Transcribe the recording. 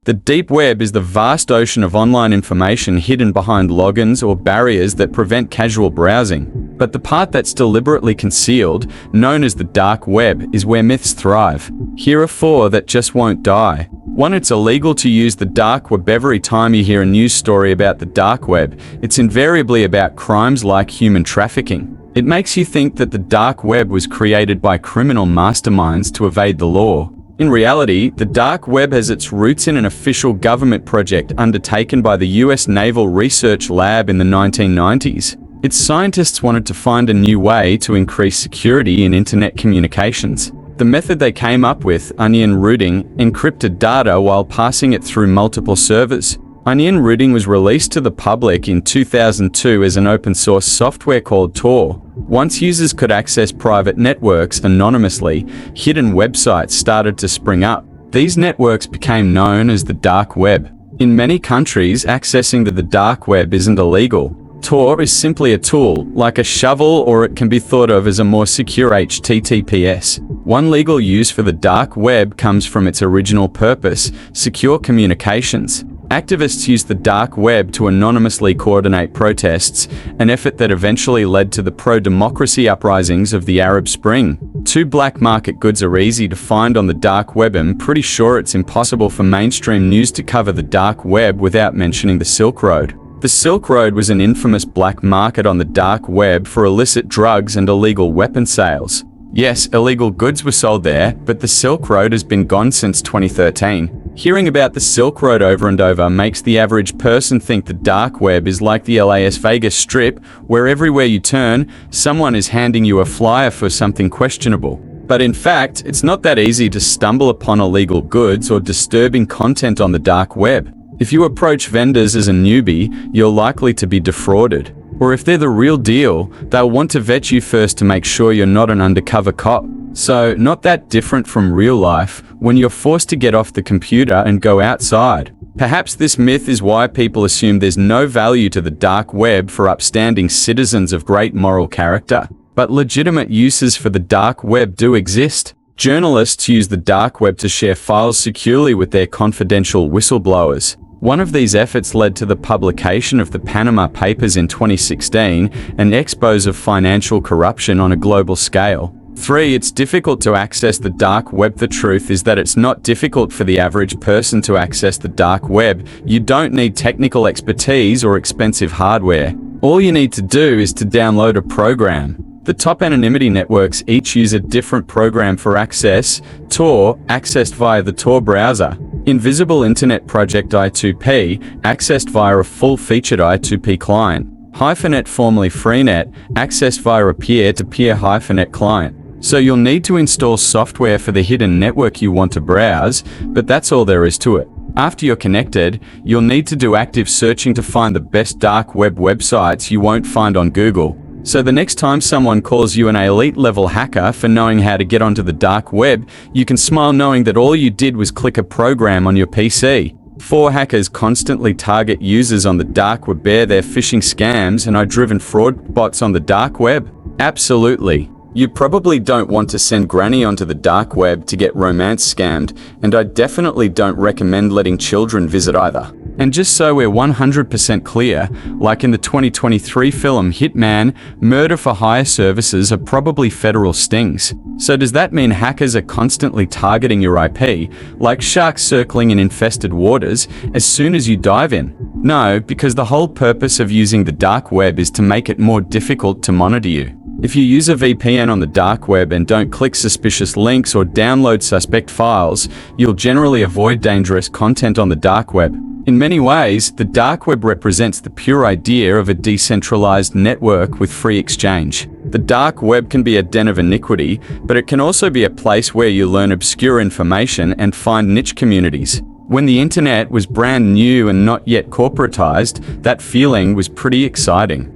The deep web is the vast ocean of online information hidden behind logins or barriers that prevent casual browsing. But the part that's deliberately concealed, known as the dark web, is where myths thrive. Here are 4 that just won't die. 1. It's illegal to use the dark web. Every time you hear a news story about the dark web, it's invariably about crimes like human trafficking. It makes you think that the dark web was created by criminal masterminds to evade the law. In reality, the dark web has its roots in an official government project undertaken by the US Naval Research Lab in the 1990s. Its scientists wanted to find a new way to increase security in internet communications. The method they came up with, onion routing, encrypted data while passing it through multiple servers. Onion routing was released to the public in 2002 as an open-source software called Tor. Once users could access private networks anonymously, hidden websites started to spring up. These networks became known as the dark web. In many countries, accessing the dark web isn't illegal. Tor is simply a tool, like a shovel, or it can be thought of as a more secure HTTPS. One legal use for the dark web comes from its original purpose: secure communications. Activists used the dark web to anonymously coordinate protests, an effort that eventually led to the pro-democracy uprisings of the Arab Spring. 2. Black market goods are easy to find on the dark web. I'm pretty sure it's impossible for mainstream news to cover the dark web without mentioning the Silk Road. The Silk Road was an infamous black market on the dark web for illicit drugs and illegal weapon sales. Yes, illegal goods were sold there, but the Silk Road has been gone since 2013. Hearing about the Silk Road over and over makes the average person think the dark web is like the Las Vegas Strip, where everywhere you turn, someone is handing you a flyer for something questionable. But in fact, it's not that easy to stumble upon illegal goods or disturbing content on the dark web. If you approach vendors as a newbie, you're likely to be defrauded. Or if they're the real deal, they'll want to vet you first to make sure you're not an undercover cop. So, not that different from real life, when you're forced to get off the computer and go outside. Perhaps this myth is why people assume there's no value to the dark web for upstanding citizens of great moral character. But legitimate uses for the dark web do exist. Journalists use the dark web to share files securely with their confidential whistleblowers. One of these efforts led to the publication of the Panama Papers in 2016, an expose of financial corruption on a global scale. 3. It's difficult to access the dark web. The truth is that it's not difficult for the average person to access the dark web. You don't need technical expertise or expensive hardware. All you need to do is to download a program. The top anonymity networks each use a different program for access. Tor, accessed via the Tor browser. Invisible Internet Project I2P, accessed via a full-featured I2P client. Hyphenet, formerly Freenet, accessed via a peer-to-peer Hyphenet client. So you'll need to install software for the hidden network you want to browse, but that's all there is to it. After you're connected, you'll need to do active searching to find the best dark web websites you won't find on Google. So the next time someone calls you an elite-level hacker for knowing how to get onto the dark web, you can smile knowing that all you did was click a program on your PC. 4. Hackers constantly target users on the dark web. Bear their phishing scams and AI-driven fraud bots on the dark web? Absolutely. You probably don't want to send granny onto the dark web to get romance scammed, and I definitely don't recommend letting children visit either. And just so we're 100% clear, like in the 2023 film Hitman, murder for hire services are probably federal stings. So does that mean hackers are constantly targeting your IP, like sharks circling in infested waters, as soon as you dive in? No, because the whole purpose of using the dark web is to make it more difficult to monitor you. If you use a VPN on the dark web and don't click suspicious links or download suspect files, you'll generally avoid dangerous content on the dark web. In many ways, the dark web represents the pure idea of a decentralized network with free exchange. The dark web can be a den of iniquity, but it can also be a place where you learn obscure information and find niche communities. When the internet was brand new and not yet corporatized, that feeling was pretty exciting.